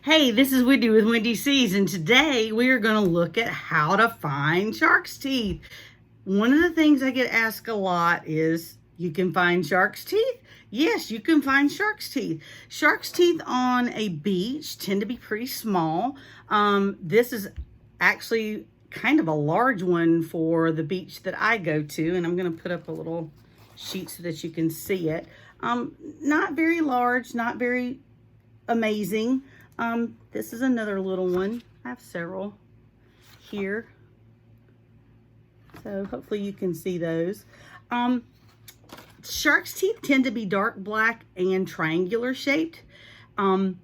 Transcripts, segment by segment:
Hey, this is Wendy with WendySSEAs, and today we are going to look at how to find shark's teeth. One of the things I get asked a lot is, you can find shark's teeth? Yes, you can find shark's teeth. Shark's teeth on a beach tend to be pretty small. This is actually kind of a large one for the beach that I go to, and I'm going to put up a little sheet so that you can see it. Not very large, not very amazing. This is another little one. I have several here, so hopefully you can see those. Shark's teeth tend to be dark black and triangular shaped. But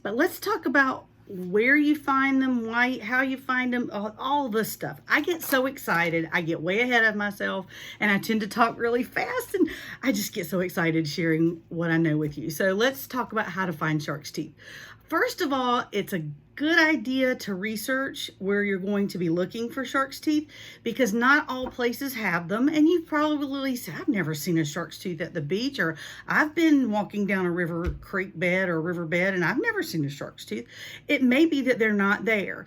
let's talk about where you find them, why, how you find them, all this stuff. I get so excited. I get way ahead of myself, and I tend to talk really fast, and I just get so excited sharing what I know with you. So let's talk about how to find shark's teeth. First of all, it's a good idea to research where you're going to be looking for shark's teeth, because not all places have them. And you've probably said, I've never seen a shark's tooth at the beach, or I've been walking down a river creek bed or river bed and I've never seen a shark's tooth. It may be that they're not there.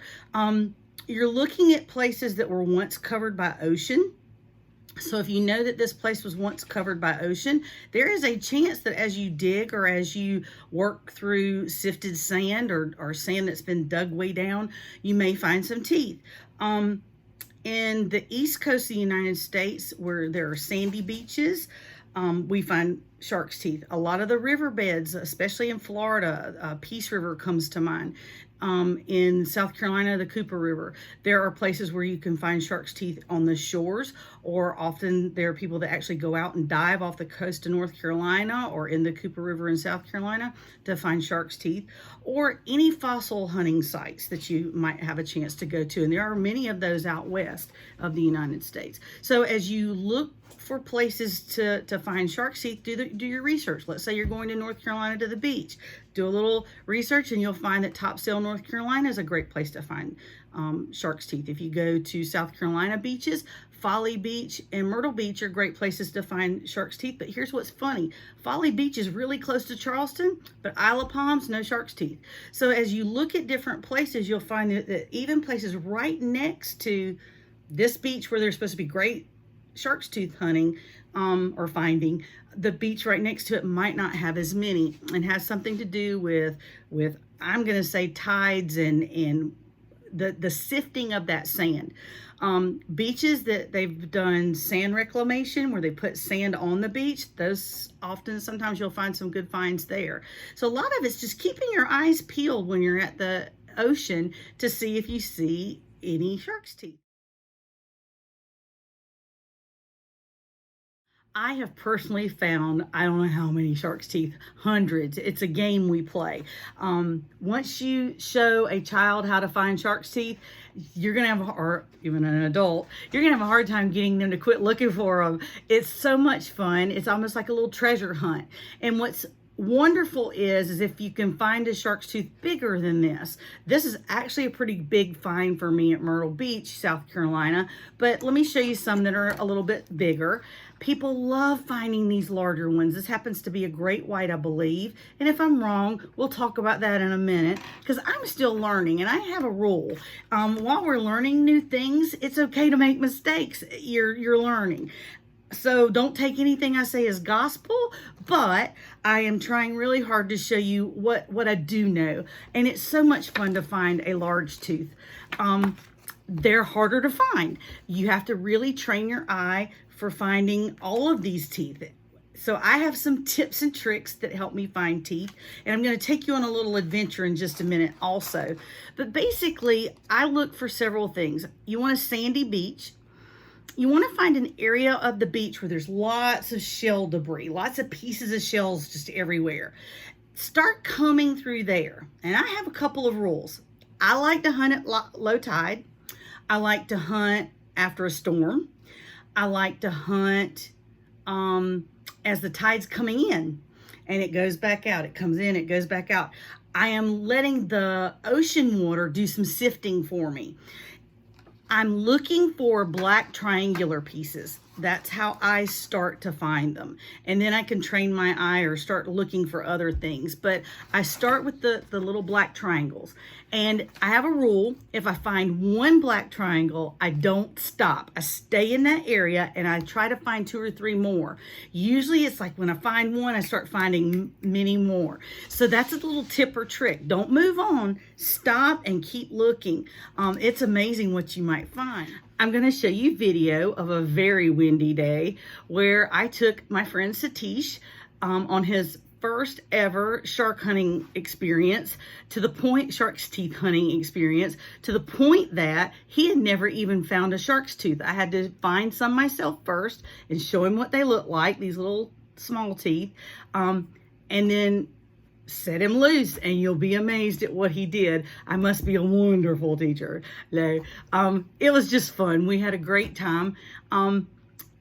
You're looking at places that were once covered by ocean. So if you know that this place was once covered by ocean, there is a chance that as you dig or as you work through sifted sand or sand that's been dug way down, you may find some teeth. In the east coast of the United States, where there are sandy beaches, we find shark's teeth. A lot of the riverbeds, especially in Florida, Peace River comes to mind. In South Carolina, the Cooper River, there are places where you can find shark's teeth on the shores, or often there are people that actually go out and dive off the coast of North Carolina or in the Cooper River in South Carolina to find shark's teeth, or any fossil hunting sites that you might have a chance to go to. And there are many of those out west of the United States. So as you look for places to find shark's teeth, do your research. Let's say you're going to North Carolina to the beach. Do a little research and you'll find that Topsail, North Carolina is a great place to find shark's teeth. If you go to South Carolina beaches, Folly Beach and Myrtle Beach are great places to find shark's teeth. But here's what's funny. Folly Beach is really close to Charleston, but Isle of Palms, no shark's teeth. So as you look at different places, you'll find that even places right next to this beach where there's supposed to be great shark's tooth hunting or finding, the beach right next to it might not have as many, and has something to do with I'm going to say tides and the sifting of that sand. Beaches that they've done sand reclamation, where they put sand on the beach, those sometimes you'll find some good finds there. So a lot of it's just keeping your eyes peeled when you're at the ocean to see if you see any shark's teeth. I have personally found, I don't know how many shark's teeth, hundreds. It's a game we play. Once you show a child how to find shark's teeth, you're going to have, or even an adult, you're going to have a hard time getting them to quit looking for them. It's so much fun. It's almost like a little treasure hunt. And what's wonderful is if you can find a shark's tooth bigger than this. This is actually a pretty big find for me at Myrtle Beach, South Carolina, but let me show you some that are a little bit bigger. People love finding these larger ones. This happens to be a great white, I believe, and if I'm wrong, we'll talk about that in a minute, because I'm still learning, and I have a rule. While we're learning new things, it's okay to make mistakes. You're learning. So don't take anything I say as gospel, but I am trying really hard to show you what I do know. And it's so much fun to find a large tooth. They're harder to find. You have to really train your eye for finding all of these teeth. So I have some tips and tricks that help me find teeth, and I'm going to take you on a little adventure in just a minute also. But basically, I look for several things. You want a sandy beach. You want to find an area of the beach where there's lots of shell debris, lots of pieces of shells just everywhere. Start combing through there. And I have a couple of rules. I like to hunt at low tide. I like to hunt after a storm. I like to hunt as the tide's coming in and it goes back out. It comes in, it goes back out. I am letting the ocean water do some sifting for me. I'm looking for black triangular pieces. That's how I start to find them. And then I can train my eye or start looking for other things. But I start with the little black triangles. And I have a rule. If I find one black triangle, I don't stop. I stay in that area and I try to find 2 or 3 more. Usually it's like when I find one, I start finding many more. So that's a little tip or trick. Don't move on. Stop and keep looking. It's amazing what you might find. I'm going to show you video of a very windy day where I took my friend Satish on his first ever shark hunting experience, to the point, shark's teeth hunting experience, to the point that he had never even found a shark's tooth. I had to find some myself first and show him what they look like, these little small teeth, and then set him loose, and you'll be amazed at what he did. I must be a wonderful teacher. No, it was just fun. We had a great time. I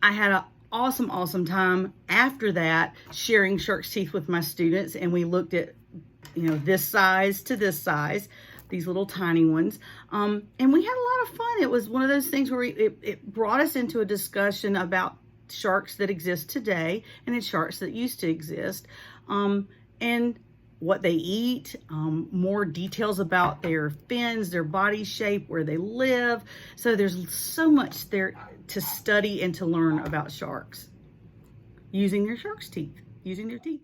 had an awesome time after that sharing shark's teeth with my students, and we looked at, this size to this size, these little tiny ones, and we had a lot of fun. It was one of those things where it brought us into a discussion about sharks that exist today and the sharks that used to exist, and what they eat, more details about their fins, their body shape, where they live. So there's so much there to study and to learn about sharks using their shark's teeth, using their teeth.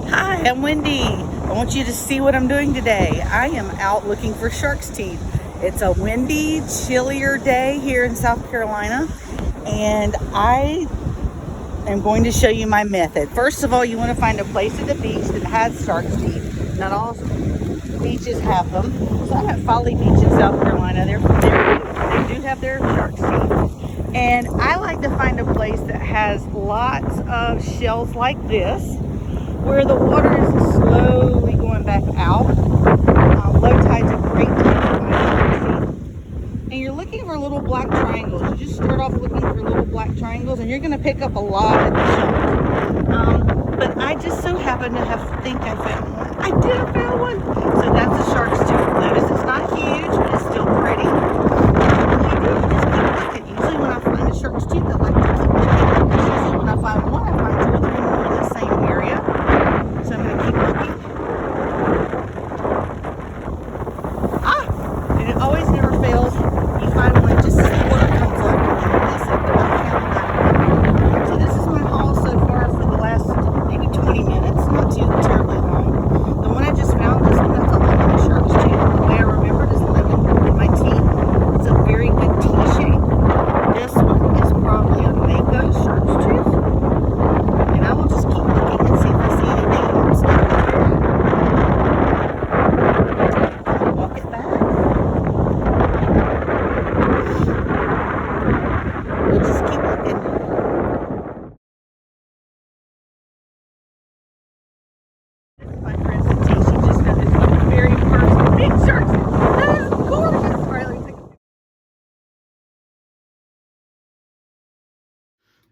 Hi, I'm Wendy. I want you to see what I'm doing today. I am out looking for shark's teeth. It's a windy, chillier day here in South Carolina, and I am going to show you my method. First of all, you want to find a place at the beach that has shark's teeth. Not all beaches have them. So I'm at Folly Beach in South Carolina. They do have their shark's teeth. And I like to find a place that has lots of shells like this, where the water is slowly going back out. Low tide's a great time to find shark's teeth. And you're looking for little black triangles. You just start off looking for little black triangles, and you're going to pick up a lot at the shelter. But I just so happen to think I found one. I did, I found one. So that's a shark's tooth. Notice it's not huge, but it's still pretty. And you just keep looking. Usually when I find a shark's tooth, I like to keep looking. Usually when I find one, I find 2 or 3 more in the same area. So I'm going to keep looking. And it always never fails. You find one, just see where it comes up, and release it. But I found that one. So this is my haul so far for the last maybe 20 minutes, not too terribly long. The one I just found, this one, that's a lemon shark's tooth. The way I remember it is lemon in my teeth. It's a very good T shape. This one is probably a mako shark's tooth. And I will just keep looking and see if I see anything else. Walk it back. We'll just keep looking. My friend Satish, she just got this very first big shark. That is gorgeous. All right, let me take a picture.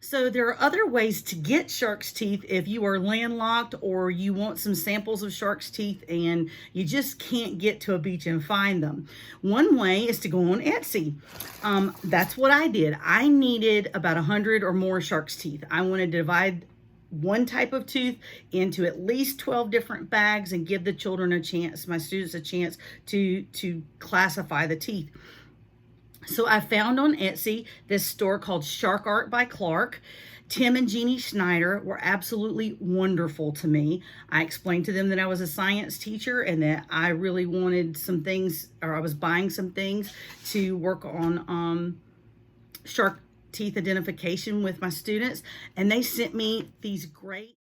So there are other ways to get shark's teeth if you are landlocked or you want some samples of shark's teeth and you just can't get to a beach and find them. One way is to go on Etsy. That's what I did. I needed about 100 or more shark's teeth. I wanted to divide one type of tooth into at least 12 different bags and give the children a chance, my students a chance to classify the teeth. So I found on Etsy this store called Shark Art by Clark. Tim and Jeannie Schneider were absolutely wonderful to me. I explained to them that I was a science teacher and that I really wanted some things, or I was buying some things to work on shark teeth identification with my students. And they sent me these great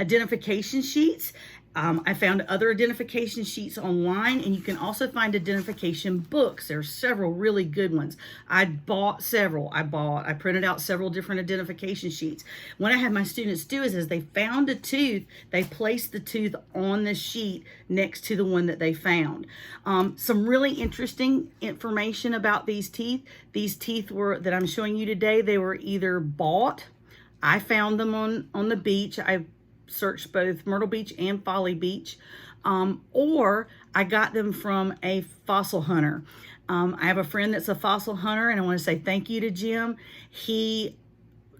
identification sheets. I found other identification sheets online, and you can also find identification books. There's several really good ones. I bought several. I printed out several different identification sheets. What I had my students do is, as they found a tooth, they placed the tooth on the sheet next to the one that they found. Some really interesting information about these teeth. These teeth were that I'm showing you today, they were either bought. I found them on the beach. I searched both Myrtle Beach and Folly Beach, or I got them from a fossil hunter. I have a friend that's a fossil hunter, and I want to say thank you to Jim. He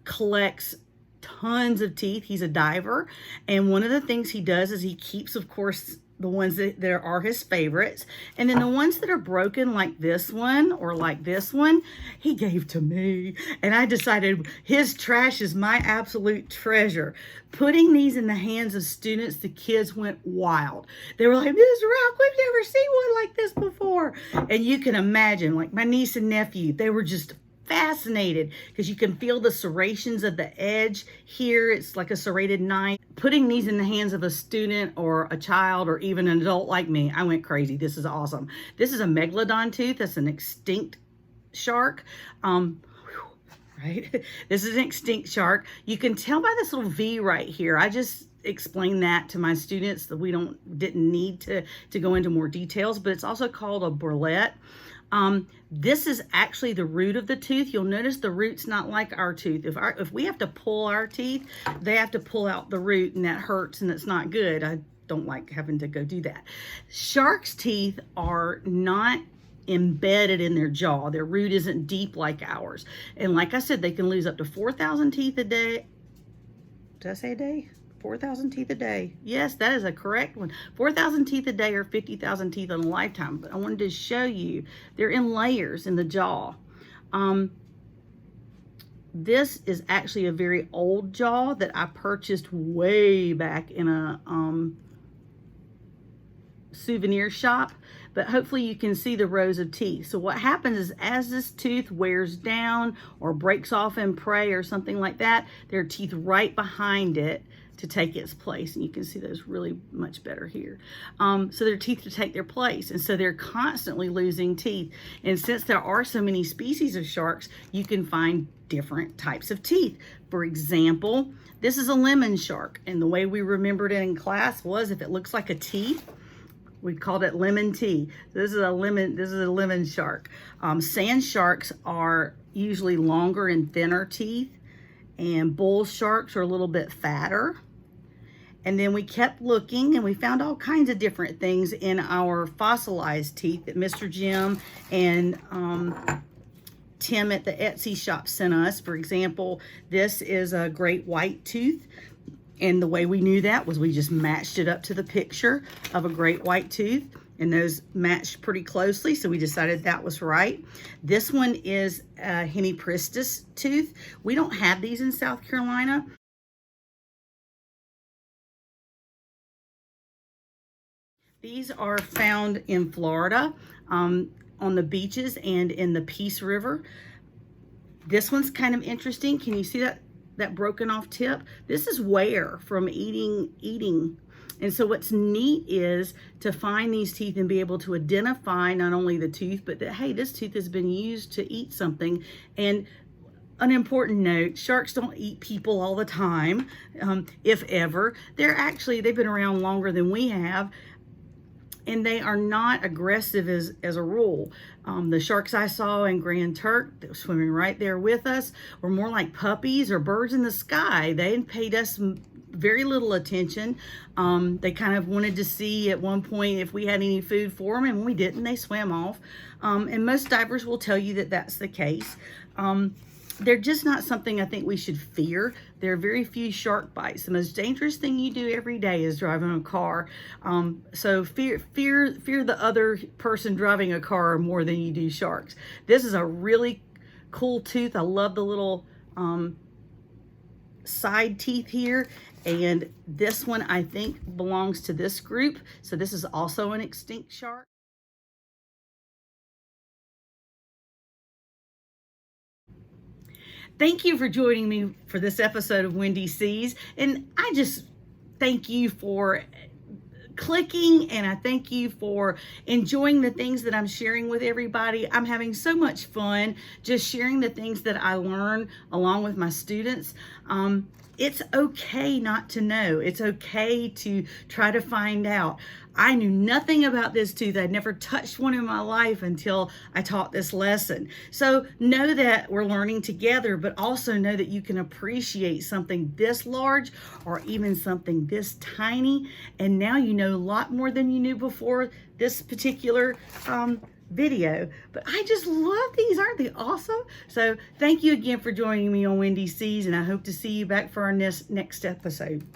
collects tons of teeth. He's a diver, and one of the things he does is he keeps, of course, the ones that are his favorites, and then the ones that are broken, like this one or like this one, he gave to me. And I decided his trash is my absolute treasure. Putting these in the hands of students, the kids went wild. They were like, Ms. Rock, we've never seen one like this before. And you can imagine, like my niece and nephew, they were just fascinated because you can feel the serrations of the edge here. It's like a serrated knife. Putting these in the hands of a student or a child or even an adult like me, I went crazy. This is awesome. This is a megalodon tooth. That's an extinct shark. Right? This is an extinct shark. You can tell by this little V right here. I just explained that to my students that we didn't need to go into more details, but it's also called a burlette. This is actually the root of the tooth. You'll notice the root's not like our tooth. If we have to pull our teeth, they have to pull out the root, and that hurts and it's not good. I don't like having to go do that. Sharks' teeth are not embedded in their jaw. Their root isn't deep like ours. And like I said, they can lose up to 4,000 teeth a day. Did I say a day? 4,000 teeth a day. Yes, that is a correct one. 4,000 teeth a day or 50,000 teeth in a lifetime. But I wanted to show you, they're in layers in the jaw. This is actually a very old jaw that I purchased way back in a souvenir shop, but hopefully you can see the rows of teeth. So what happens is, as this tooth wears down or breaks off in prey or something like that, there are teeth right behind it to take its place, and you can see those really much better here. So there are teeth to take their place, and so they're constantly losing teeth. And since there are so many species of sharks, you can find different types of teeth. For example, this is a lemon shark, and the way we remembered it in class was, if it looks like a T, we called it lemon tea. This is a lemon shark. Sand sharks are usually longer and thinner teeth, and bull sharks are a little bit fatter. And then we kept looking, and we found all kinds of different things in our fossilized teeth that Mr. Jim and Tim at the Etsy shop sent us. For example, this is a great white tooth. And the way we knew that was we just matched it up to the picture of a great white tooth, and those matched pretty closely, so we decided that was right. This one is a hemipristis tooth. We don't have these in South Carolina. These are found in Florida, on the beaches and in the Peace River. This one's kind of interesting. Can you see that broken off tip? This is wear from eating. And so what's neat is to find these teeth and be able to identify not only the tooth, but that, hey, this tooth has been used to eat something. And an important note, sharks don't eat people all the time, if ever. They've been around longer than we have, and they are not aggressive as a rule. The sharks I saw in Grand Turk that were swimming right there with us were more like puppies or birds in the sky. They paid us very little attention. They kind of wanted to see at one point if we had any food for them, and when we didn't, they swam off. And most divers will tell you that that's the case. They're just not something I think we should fear. There are very few shark bites. The most dangerous thing you do every day is driving a car. So fear the other person driving a car more than you do sharks. This is a really cool tooth. I love the little side teeth here. And this one I think belongs to this group. So this is also an extinct shark. Thank you for joining me for this episode of WendySSEAs, and I just thank you for clicking, and I thank you for enjoying the things that I'm sharing with everybody. I'm having so much fun just sharing the things that I learn along with my students. It's okay not to know. It's okay to try to find out. I knew nothing about this tooth. I'd never touched one in my life until I taught this lesson. So know that we're learning together, but also know that you can appreciate something this large or even something this tiny. And now you know a lot more than you knew before this particular video. But I just love these. Aren't they awesome? So thank you again for joining me on WendySSEAs, and I hope to see you back for our next episode.